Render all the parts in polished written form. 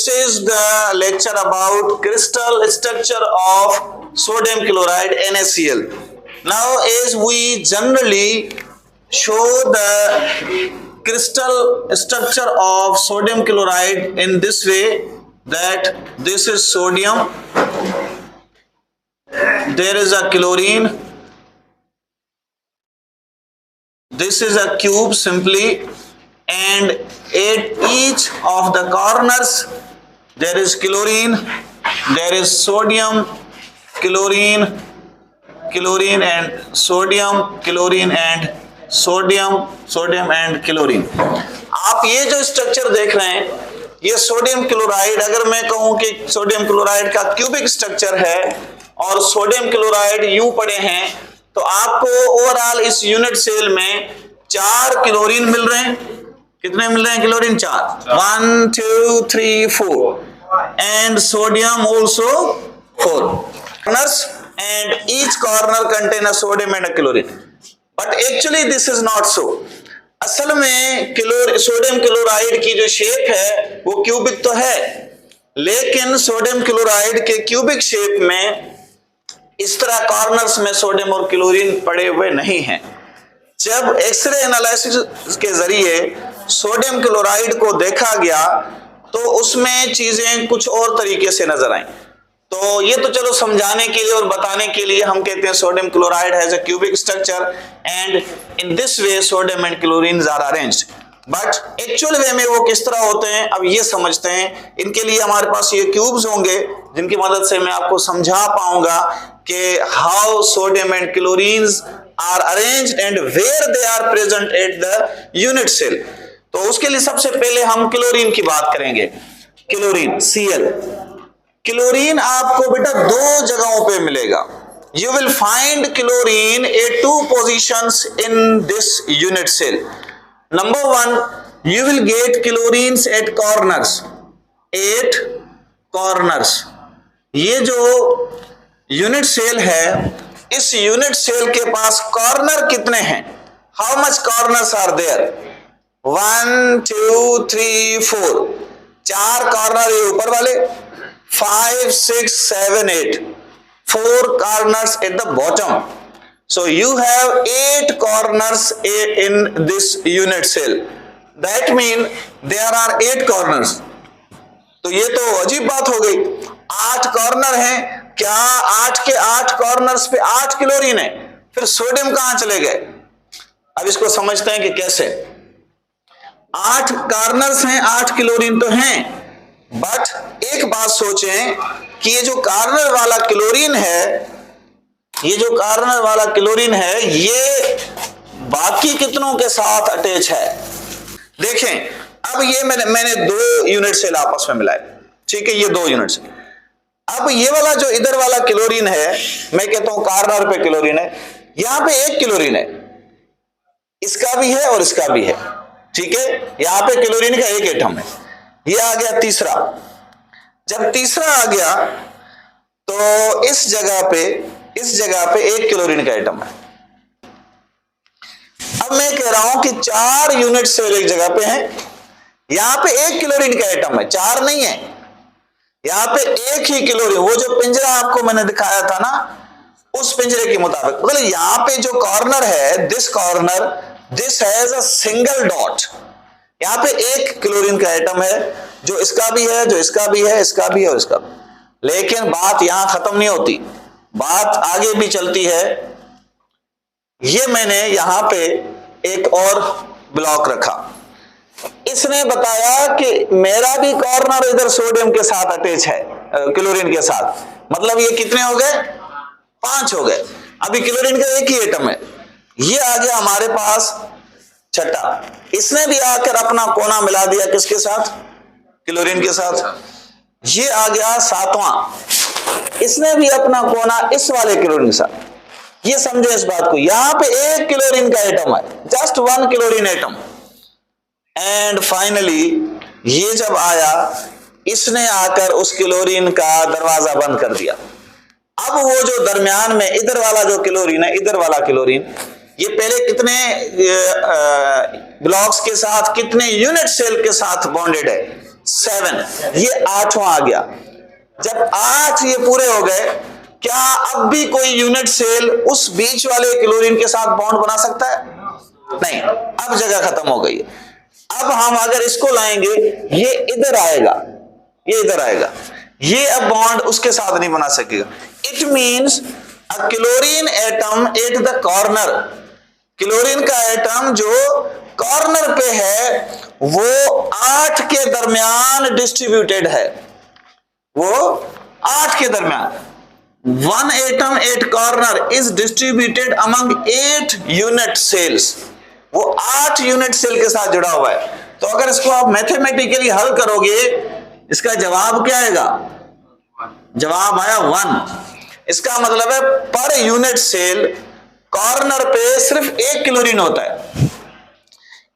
This is the lecture about crystal structure of sodium chloride NaCl. Now, as we generally show the crystal structure of sodium chloride in this way, that this is sodium, there is a chlorine, this is a cube simply, and at each of the corners there is chlorine, there is sodium, chlorine, chlorine and sodium, chlorine and sodium, sodium and chlorine. आप ये जो structure देख रहे हैं, ये sodium chloride, अगर मैं कहूं कि सोडियम क्लोराइड का क्यूबिक स्ट्रक्चर है और सोडियम क्लोराइड यूं पड़े हैं, तो आपको ओवरऑल इस यूनिट सेल में 4 क्लोरीन मिल रहे हैं। कितने मिल रहे हैं chlorine? 4, 1 2 3 4, and sodium also 4 corners, and each corner contain a sodium and a chlorine. But actually this is not so. असल में सोडियम क्लोराइड की जो शेप है वो क्यूबिक तो है, लेकिन सोडियम क्लोराइड के क्यूबिक शेप में इस तरह कॉर्नर्स में सोडियम और क्लोरीन पड़े हुए नहीं हैं। जब एक्सरे एनालिसिस के जरिए सोडियम क्लोराइड को देखा गया तो उसमें चीजें कुछ और तरीके से नजर आई। तो ये तो चलो समझाने के लिए और बताने के लिए हम कहते हैं sodium chloride has a cubic structure and in this way sodium and chlorine are arranged. But actual way में वो किस तरह होते हैं अब ये समझते हैं। इनके लिए हमारे पास ये क्यूब्स होंगे जिनकी मदद से मैं आपको समझा पाऊंगा कि how sodium and chlorines are arranged and where they are present at the unit cell. तो उसके लिए सबसे पहले हम क्लोरीन की बात करेंगे। क्लोरीन Cl, क्लोरीन आपको बेटा 2 जगहों पे मिलेगा। You will find chlorine at 2 positions in this unit cell. Number 1, you will get chlorines at corners. 8 corners. ये जो यूनिट सेल है, इस यूनिट सेल के पास कॉर्नर कितने हैं? How much corners are there? 1 2 3 4, 4 corner ये ऊपर वाले, 5 6 7 8, 4 corners at the bottom. So you have 8 corners in this unit cell. That means there are 8 corners. तो ये तो अजीब बात हो गई। 8 कॉर्नर हैं, क्या 8 के 8 कॉर्नर्स पे 8 क्लोरीन है? फिर सोडियम कहां चले गए? अब इसको समझते हैं कि कैसे। 8 कॉर्नर्स हैं, 8 क्लोरीन तो हैं, बट एक बात सोचें कि ये जो कॉर्नर वाला क्लोरीन है, ये जो कॉर्नर वाला क्लोरीन है, ये बाकी कितनों के साथ अटैच है? देखें, अब ये मैंने 2 यूनिट सेल आपस में मिलाए, ठीक है, ये 2 यूनिट सेल। अब ये वाला जो इधर वाला क्लोरीन है, मैं कहता हूं कॉर्नर पे क्लोरीन है, यहां पे 1 क्लोरीन है, इसका भी है और इसका भी है, ठीक है। यहां पे क्लोरीन का 1 एटम है। ये आ गया तीसरा। जब तीसरा आ गया तो इस जगह पे 1 क्लोरीन का एटम है। अब मैं कह रहा हूं कि 4 यूनिट सेल एक जगह पे हैं, यहां पे 1 क्लोरीन का एटम है, 4 नहीं है, यहां पे 1 ही क्लोरीन। वो जो पिंजरा आपको मैंने दिखाया था ना, उस पिंजरे के मुताबिक, मतलब यहां पे जो कॉर्नर है, this corner, this has a single dot. यहां पे 1 क्लोरीन का एटम है, जो इसका भी है, जो इसका भी है, इसका भी है और इसका भी। लेकिन बात यहां खत्म नहीं होती, बात आगे भी चलती है। ये मैंने यहां पे एक और ब्लॉक रखा, इसने बताया कि मेरा भी कॉर्नर इधर सोडियम के साथ अटैच है, क्लोरीन के साथ। मतलब ये कितने हो गए? 5 हो गए। अभी क्लोरीन का 1 ही एटम है। ये आ गया हमारे पास छठा, इसने भी आकर अपना कोना मिला दिया किसके साथ? क्लोरीन के साथ। ये आ गया 7वां, इसने भी अपना कोना इस वाले क्लोरीन के साथ। ये समझो इस बात को, यहां पे 1 क्लोरीन का एटम है, just 1 chlorine atom. And finally ये जब आया, इसने आकर उस क्लोरीन का दरवाजा बंद कर दिया। अब वो जो दरमियान में इधर वाला जो क्लोरीन है, इधर वाला क्लोरीन, ये पहले कितने ब्लॉक्स के साथ, कितने यूनिट सेल के साथ बॉन्डेड है? 7, ये 8वां आ गया। जब 8 ये पूरे हो गए, क्या अब भी कोई यूनिट सेल उस बीच वाले क्लोरीन के साथ बॉन्ड बना सकता है? नहीं, अब जगह खत्म हो गई है। अब हम अगर इसको लाएंगे, ये इधर आएगा, ये इधर आएगा, ये अब बॉन्ड उसके साथ नहीं बना सकेगा। It means a chlorine atom at the corner, chlorine का एटम जो कॉर्नर पे है वो 8 के दरमियान डिस्ट्रीब्यूटेड है, वो 8 के दरमियान। 1 atom at corner is distributed among 8 unit cells, वो 8 यूनिट सेल के साथ जुड़ा हुआ है। तो अगर इसको आप मैथमेटिकली हल करोगे, इसका जवाब क्या आएगा? जवाब आया 1। इसका मतलब है पर यूनिट सेल कॉर्नर पे सिर्फ 1 क्लोरीन होता है।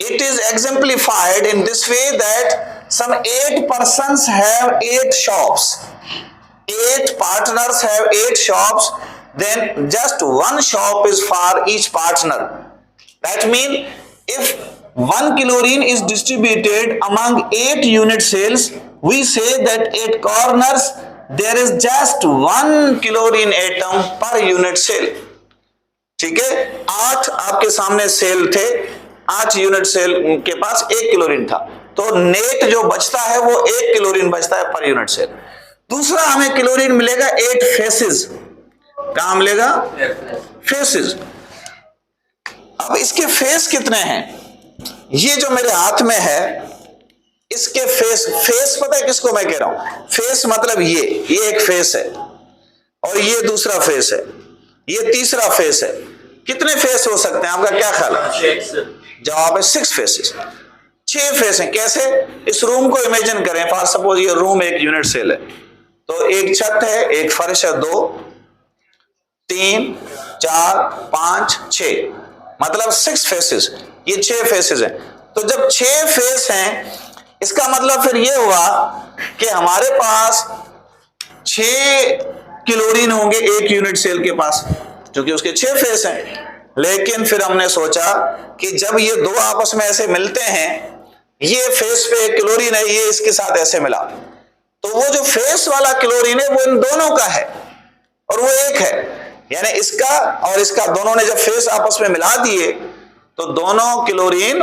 It is exemplified in this way that some 8 persons have 8 shops, 8 partners have 8 shops, then just 1 shop is for each partner. That means if 1 chlorine is distributed among 8 unit cells, we say that at corners there is just 1 chlorine atom per unit cell. ठीक है, 8 आपके सामने cell थे, 8 unit cell के पास 1 chlorine था, तो net जो बचता है वो 1 क्लोरीन बचता है पर यूनिट सेल। दूसरा हमें क्लोरीन मिलेगा 8 फेसेस, कहां मिलेगा? फेसेस। अब इसके फेस कितने हैं? ये जो मेरे हाथ में है इसके फेस पता है किसको मैं कह रहा हूं? फेस मतलब ये एक फेस है और ये दूसरा फेस है, ये तीसरा फेस है। कितने फेस हो सकते हैं, आपका क्या ख्याल है? जवाब है 6 फेसेस, 6 फेस हैं। कैसे? इस रूम को इमेजिन करें, फॉर सपोज ये रूम एक यूनिट सेल है, तो एक छत है, एक फर्श है, 2 3 4 5 6, मतलब 6 फेसेस, ये 6 फेसेस हैं। तो जब 6 फेस हैं, इसका मतलब फिर ये हुआ कि हमारे पास 6 क्लोरीन होंगे एक यूनिट सेल के पास, क्योंकि उसके 6 फेस हैं। लेकिन फिर हमने सोचा कि जब ये दो आपस में ऐसे मिलते हैं, ये फेस पे एक क्लोरीन है, ये इसके साथ ऐसे मिला, तो वो जो फेस वाला क्लोरीन है वो इन दोनों का है और वो एक है, यानी इसका और इसका, दोनों ने जब फेस आपस में मिला दिए तो दोनों क्लोरीन,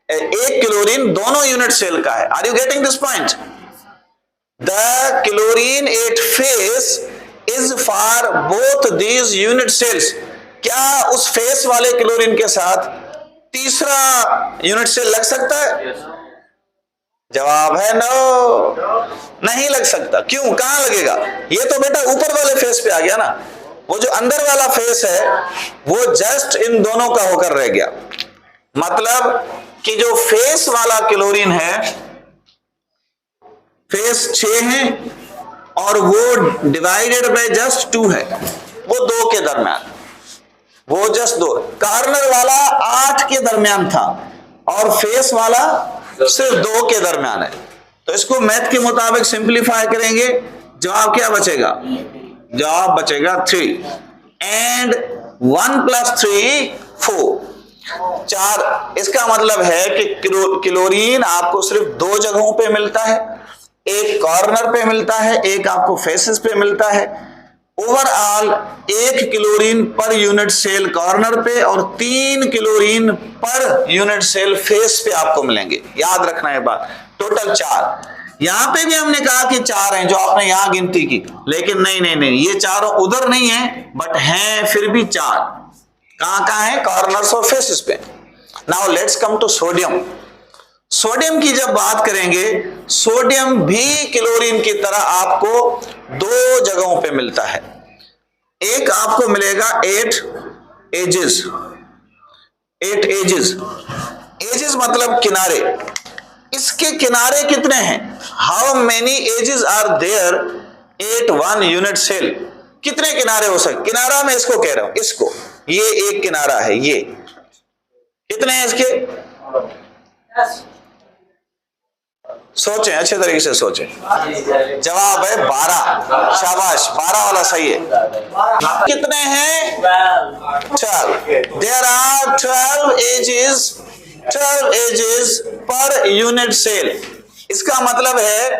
एक क्लोरीन दोनों यूनिट सेल का है। Are you getting this point? The chlorine at face is for both these unit cells. क्या उस फेस वाले क्लोरीन के साथ तीसरा यूनिट सेल लग सकता है? जवाब है नो, नहीं लग सकता। क्यों? कहां लगेगा? ये तो बेटा ऊपर वाले फेस पे आ गया ना, वो जो अंदर वाला फेस है वो जस्ट इन दोनों का होकर रह गया। मतलब कि जो फेस वाला क्लोरीन है, फेस 6 है और वो डिवाइडेड बाय जस्ट 2 है, वो 2 के दरमियान, वो जस्ट 2। कॉर्नर वाला 8 के दरमियान था और फेस वाला सिर्फ 2 के दरमियान है। तो इसको मैथ के मुताबिक सिंप्लीफाई करेंगे, जवाब क्या बचेगा? जवाब बचेगा 3 एंड 1 + 3 4, 4। इसका मतलब है कि क्लोरीन आपको सिर्फ 2 जगहों पे मिलता है, एक कॉर्नर पे मिलता है, एक आपको फेसेस पे मिलता है। Overall 1 chlorine per unit cell corner पे और 3 chlorine per unit cell face पे आपको मिलेंगे। याद रखना है बात, टोटल 4। यहां पे भी हमने कहा कि 4 हैं जो आपने यहां गिनती की, लेकिन नहीं, ये चारों उधर नहीं है, बट हैं फिर भी 4। कहां है? कॉर्नर्स और फेसेस पे। Now let's come to sodium. Sodium की जब बात करेंगे, सोडियम भी क्लोरीन की तरह आपको 2 जगहों पे मिलता है। एक आपको मिलेगा 8 एजेस, 8 एजेस, एजेस मतलब किनारे। इसके किनारे कितने हैं? How many edges are there at 1 unit cell? कितने किनारे हो सकते? किनारा मैं इसको कह रहा हूं, इसको, ये एक किनारा है, ये कितने हैं इसके? सोचें, अच्छे तरीके से सोचें। जवाब है 12। शाबाश, 12 वाला सही है। कितने हैं? 12। There are 12 edges per unit cell. इसका मतलब है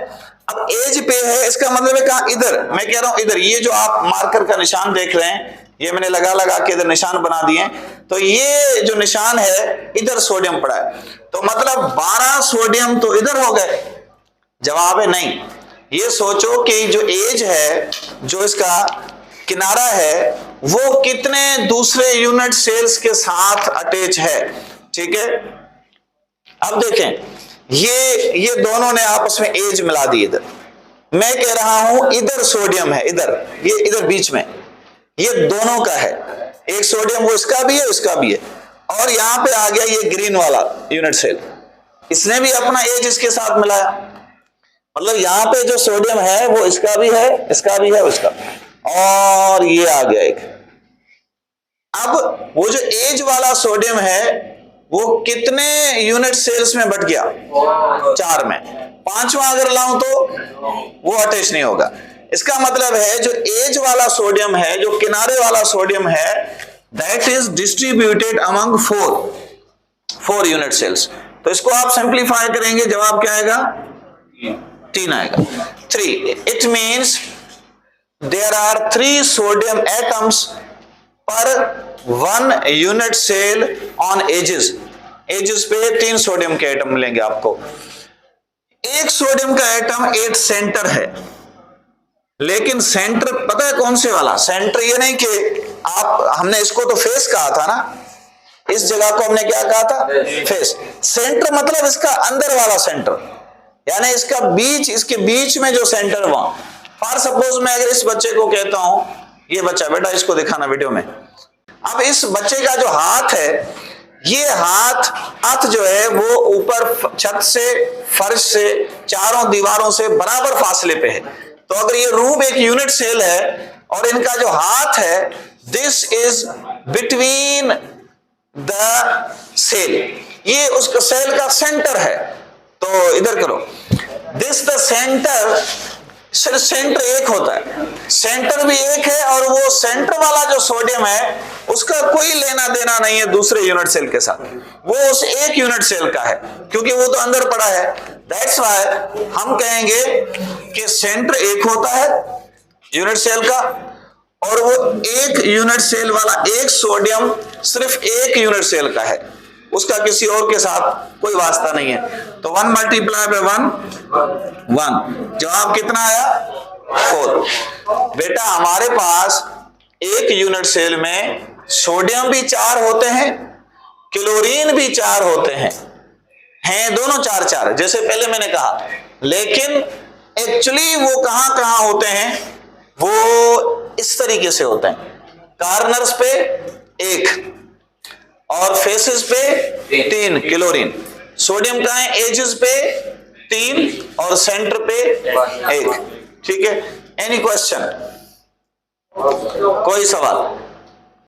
अब एज पे है, इसका मतलब है कहां, इधर। मैं कह रहा हूं इधर, ये जो आप मार्कर का निशान देख रहे हैं, ये मैंने लगा लगा के इधर निशान बना दिए, तो ये जो निशान है इधर सोडियम पड़ा है, तो मतलब 12 सोडियम तो इधर हो गए। जवाब है नहीं। ये सोचो कि जो एज है, जो इसका किनारा है, वो कितने दूसरे यूनिट सेल्स के साथ अटैच है। ठीक है, अब देखें, ये दोनों ने आपस में एज मिला दी। इधर मैं कह रहा हूं इधर सोडियम है, इधर, ये इधर बीच में, ये दोनों का है। एक सोडियम वो इसका भी है, इसका भी है, और यहां पे आ गया ये ग्रीन वाला यूनिट सेल, इसने भी अपना एज इसके साथ मिलाया। मतलब यहां पे जो सोडियम है वो इसका भी है, इसका भी है, उसका, और ये आ गया एक। अब वो जो एज वाला सोडियम है वो कितने यूनिट सेल्स में बट गया? 4 में। 5वां अगर लाऊं तो वो अटैच नहीं होगा। इसका मतलब है जो एज वाला सोडियम है, जो किनारे वाला सोडियम है, that is distributed among 4 unit cells. तो इसको आप सिंप्लीफाई करेंगे, जवाब क्या आएगा? 3 आएगा। 3, it means there are 3 sodium atoms per 1 unit cell on edges. Edges पे 3 सोडियम के एटम मिलेंगे आपको। एक सोडियम का एटम 8 सेंटर है, लेकिन सेंटर पता है कौन से वाला? सेंटर ये नहीं कि हमने इसको तो फेस कहा था ना, इस जगह को हमने क्या कहा था? फेस। सेंटर मतलब इसका अंदर वाला सेंटर, यानी इसका बीच, इसके बीच में जो सेंटर, वहां। फॉर सपोज मैं अगर इस बच्चे को कहता हूं, ये बच्चा, बेटा इसको दिखाना वीडियो में। अब इस बच्चे का जो हाथ है, ये हाथ जो है वो ऊपर छत से, फर्श से, चारों दीवारों से बराबर फासले पे है। तो अगर ये रूम एक यूनिट सेल है और इनका जो हाथ है, this is between the cell, ये उस सेल का सेंटर है। तो इधर करो, दिस द सेंटर, सिर्फ सेंटर एक होता है, सेंटर भी एक है, और वो सेंटर वाला जो सोडियम है उसका कोई लेना देना नहीं है दूसरे यूनिट सेल के साथ, वो उस एक यूनिट सेल का है, क्योंकि वो तो अंदर पड़ा है। दैट्स व्हाई हम कहेंगे कि सेंटर एक होता है यूनिट सेल का, और वो एक यूनिट सेल वाला एक सोडियम सिर्फ एक यूनिट सेल का है, उसका किसी और के साथ कोई वास्ता नहीं है। तो 1 मल्टीप्लाई बाय 1, जवाब कितना आया? 4। बेटा हमारे पास एक यूनिट सेल में सोडियम भी 4 होते हैं, क्लोरीन भी 4 होते हैं दोनों 4, जैसे पहले मैंने कहा, लेकिन एक्चुअली वो कहां कहां होते हैं? वो इस तरीके से होते हैं, कार्नर्स पे 1 और फेसेस पे 3 क्लोरीन, सोडियम का है एजेस पे 3 और सेंटर पे 1। ठीक है, एनी क्वेश्चन? कोई सवाल?